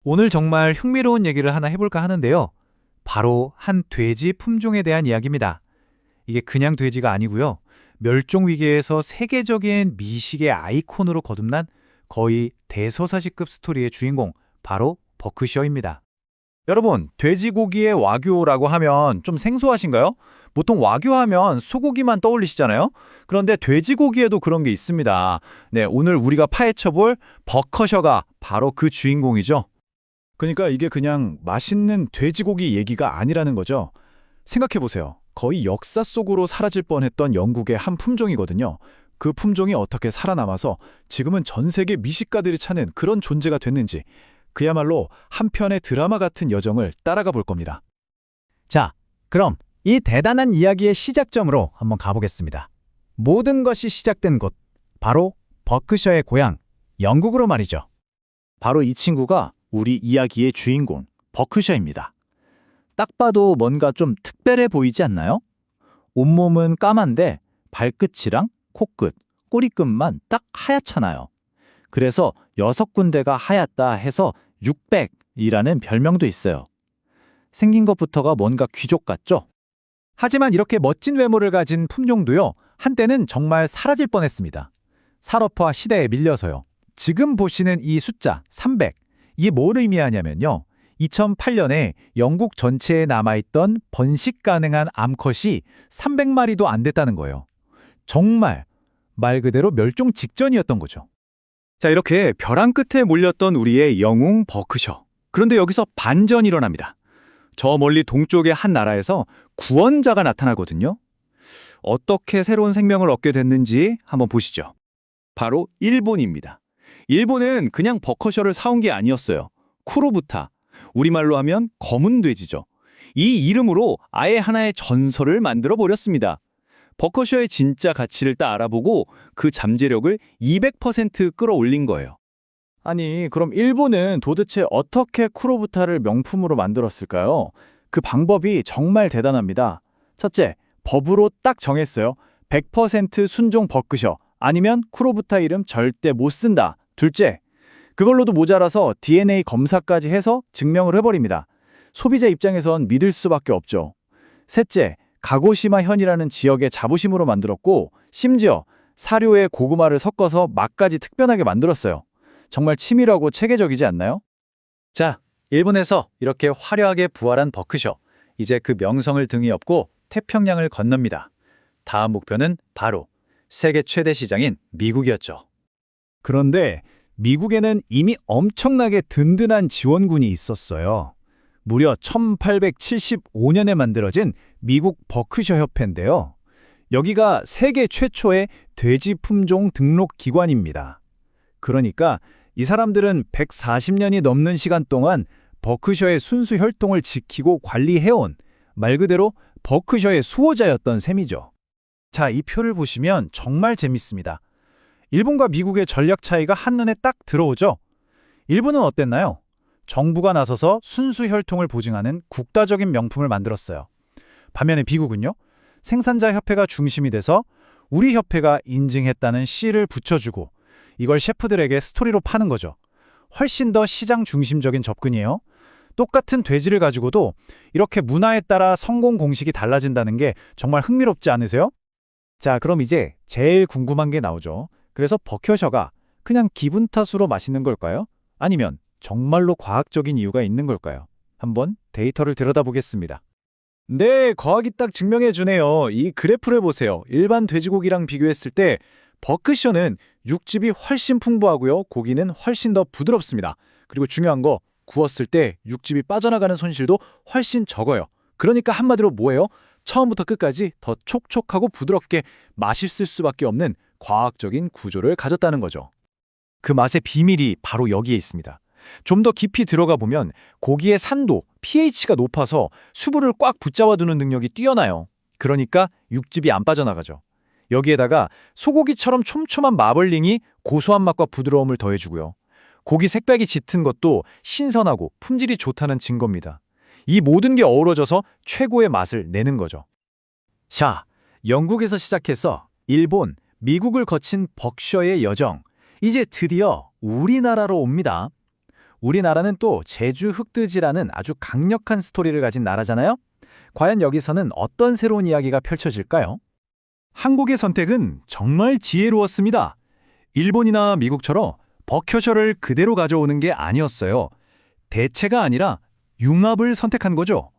오늘 정말 흥미로운 얘기를 하나 해볼까 하는데요. 바로 한 돼지 품종에 대한 이야기입니다. 이게 그냥 돼지가 아니고요. 멸종 위기에서 세계적인 미식의 아이콘으로 거듭난 거의 대서사시급 스토리의 주인공, 바로 버크셔입니다. 여러분, 돼지고기의 와규라고 하면 좀 생소하신가요? 보통 와규 하면 소고기만 떠올리시잖아요? 그런데 돼지고기에도 그런 게 있습니다. 네, 오늘 우리가 파헤쳐볼 버커셔가 바로 그 주인공이죠. 그러니까 이게 그냥 맛있는 돼지고기 얘기가 아니라는 거죠. 생각해보세요. 거의 역사 속으로 사라질 뻔했던 영국의 한 품종이거든요. 그 품종이 어떻게 살아남아서 지금은 전 세계 미식가들이 찾는 그런 존재가 됐는지, 그야말로 한 편의 드라마 같은 여정을 따라가 볼 겁니다. 자, 그럼 이 대단한 이야기의 시작점으로 한번 가보겠습니다. 모든 것이 시작된 곳, 바로 버크셔의 고향, 영국으로 말이죠. 바로 이 친구가 우리 이야기의 주인공, 버크셔입니다. 딱 봐도 뭔가 좀 특별해 보이지 않나요? 온몸은 까만데 발끝이랑 코끝, 꼬리끝만 딱 하얗잖아요. 그래서 6군데가 하얗다 해서 600이라는 별명도 있어요. 생긴 것부터가 뭔가 귀족 같죠? 하지만 이렇게 멋진 외모를 가진 품종도요, 한때는 정말 사라질 뻔했습니다. 산업화 시대에 밀려서요. 지금 보시는 이 숫자 300, 이게 뭘 의미하냐면요. 2008년에 영국 전체에 남아있던 번식 가능한 암컷이 300마리도 안 됐다는 거예요. 정말 말 그대로 멸종 직전이었던 거죠. 자, 이렇게 벼랑 끝에 몰렸던 우리의 영웅 버크셔. 그런데 여기서 반전이 일어납니다. 저 멀리 동쪽의 한 나라에서 구원자가 나타나거든요. 어떻게 새로운 생명을 얻게 됐는지 한번 보시죠. 바로 일본입니다. 일본은 그냥 버커셔를 사온 게 아니었어요. 쿠로부타, 우리말로 하면 검은 돼지죠. 이 이름으로 아예 하나의 전설을 만들어 버렸습니다. 버커셔의 진짜 가치를 딱 알아보고 그 잠재력을 200% 끌어올린 거예요. 아니, 그럼 일본은 도대체 어떻게 쿠로부타를 명품으로 만들었을까요? 그 방법이 정말 대단합니다. 첫째, 법으로 딱 정했어요. 100% 순종 버크셔, 아니면 쿠로부타 이름 절대 못 쓴다. 둘째, 그걸로도 모자라서 DNA 검사까지 해서 증명을 해버립니다. 소비자 입장에선 믿을 수밖에 없죠. 셋째, 가고시마 현이라는 지역의 자부심으로 만들었고, 심지어 사료에 고구마를 섞어서 맛까지 특별하게 만들었어요. 정말 치밀하고 체계적이지 않나요? 자, 일본에서 이렇게 화려하게 부활한 버크셔. 이제 그 명성을 등에 업고 태평양을 건넙니다. 다음 목표는 바로 세계 최대 시장인 미국이었죠. 그런데 미국에는 이미 엄청나게 든든한 지원군이 있었어요. 무려 1875년에 만들어진 미국 버크셔 협회인데요. 여기가 세계 최초의 돼지 품종 등록 기관입니다. 그러니까 이 사람들은 140년이 넘는 시간 동안 버크셔의 순수 혈통을 지키고 관리해온 말 그대로 버크셔의 수호자였던 셈이죠. 자, 이 표를 보시면 정말 재밌습니다. 일본과 미국의 전략 차이가 한눈에 딱 들어오죠. 일본은 어땠나요? 정부가 나서서 순수 혈통을 보증하는 국가적인 명품을 만들었어요. 반면에 미국은요, 생산자 협회가 중심이 돼서 우리 협회가 인증했다는 C를 붙여주고 이걸 셰프들에게 스토리로 파는 거죠. 훨씬 더 시장 중심적인 접근이에요. 똑같은 돼지를 가지고도 이렇게 문화에 따라 성공 공식이 달라진다는 게 정말 흥미롭지 않으세요? 자, 그럼 이제 제일 궁금한 게 나오죠. 그래서 버크셔가 그냥 기분 탓으로 맛있는 걸까요? 아니면 정말로 과학적인 이유가 있는 걸까요? 한번 데이터를 들여다보겠습니다. 네, 과학이 딱 증명해 주네요. 이 그래프를 보세요. 일반 돼지고기랑 비교했을 때 버크셔는 육즙이 훨씬 풍부하고요. 고기는 훨씬 더 부드럽습니다. 그리고 중요한 거, 구웠을 때 육즙이 빠져나가는 손실도 훨씬 적어요. 그러니까 한마디로 뭐예요? 처음부터 끝까지 더 촉촉하고 부드럽게 맛있을 수밖에 없는 과학적인 구조를 가졌다는 거죠. 그 맛의 비밀이 바로 여기에 있습니다. 좀 더 깊이 들어가 보면 고기의 산도, pH가 높아서 수분을 꽉 붙잡아두는 능력이 뛰어나요. 그러니까 육즙이 안 빠져나가죠. 여기에다가 소고기처럼 촘촘한 마블링이 고소한 맛과 부드러움을 더해주고요. 고기 색깔이 짙은 것도 신선하고 품질이 좋다는 증거입니다. 이 모든 게 어우러져서 최고의 맛을 내는 거죠. 자, 영국에서 시작해서 일본, 미국을 거친 버크셔의 여정, 이제 드디어 우리나라로 옵니다. 우리나라는 또 제주 흑돼지라는 아주 강력한 스토리를 가진 나라잖아요. 과연 여기서는 어떤 새로운 이야기가 펼쳐질까요? 한국의 선택은 정말 지혜로웠습니다. 일본이나 미국처럼 버켜셔를 그대로 가져오는 게 아니었어요. 대체가 아니라 융합을 선택한 거죠.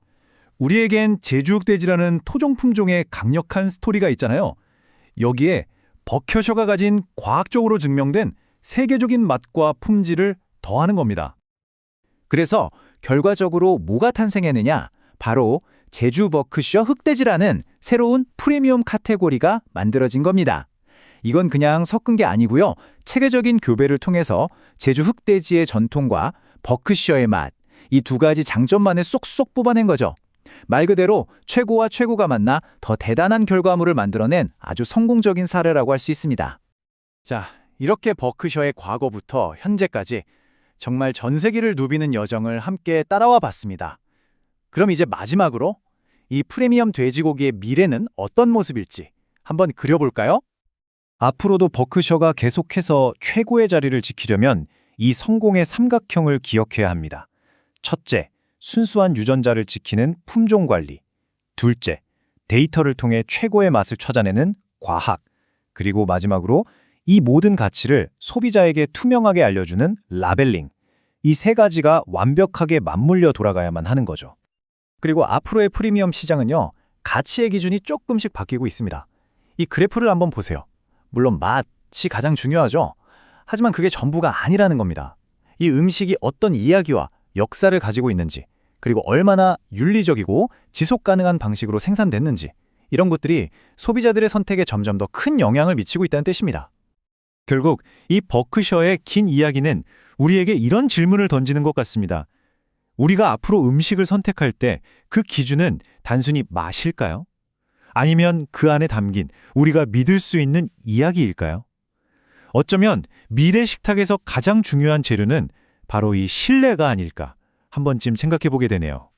우리에겐 제주흑돼지라는 토종 품종의 강력한 스토리가 있잖아요. 여기에 버켜셔가 가진 과학적으로 증명된 세계적인 맛과 품질을 더하는 겁니다. 그래서 결과적으로 뭐가 탄생했느냐? 바로 제주 버크셔 흑돼지라는 새로운 프리미엄 카테고리가 만들어진 겁니다. 이건 그냥 섞은 게 아니고요. 체계적인 교배를 통해서 제주 흑돼지의 전통과 버크셔의 맛, 이 두 가지 장점만을 쏙쏙 뽑아낸 거죠. 말 그대로 최고와 최고가 만나 더 대단한 결과물을 만들어낸 아주 성공적인 사례라고 할 수 있습니다. 자, 이렇게 버크셔의 과거부터 현재까지 정말 전 세계를 누비는 여정을 함께 따라와 봤습니다. 그럼 이제 마지막으로 이 프리미엄 돼지고기의 미래는 어떤 모습일지 한번 그려볼까요? 앞으로도 버크셔가 계속해서 최고의 자리를 지키려면 이 성공의 삼각형을 기억해야 합니다. 첫째, 순수한 유전자를 지키는 품종 관리. 둘째, 데이터를 통해 최고의 맛을 찾아내는 과학. 그리고 마지막으로 이 모든 가치를 소비자에게 투명하게 알려주는 라벨링. 이 세 가지가 완벽하게 맞물려 돌아가야만 하는 거죠. 그리고 앞으로의 프리미엄 시장은요, 가치의 기준이 조금씩 바뀌고 있습니다. 이 그래프를 한번 보세요. 물론 맛이 가장 중요하죠. 하지만 그게 전부가 아니라는 겁니다. 이 음식이 어떤 이야기와 역사를 가지고 있는지, 그리고 얼마나 윤리적이고 지속 가능한 방식으로 생산됐는지, 이런 것들이 소비자들의 선택에 점점 더 큰 영향을 미치고 있다는 뜻입니다. 결국 이 버크셔의 긴 이야기는 우리에게 이런 질문을 던지는 것 같습니다. 우리가 앞으로 음식을 선택할 때 그 기준은 단순히 맛일까요? 아니면 그 안에 담긴 우리가 믿을 수 있는 이야기일까요? 어쩌면 미래 식탁에서 가장 중요한 재료는 바로 이 신뢰가 아닐까 한 번쯤 생각해 보게 되네요.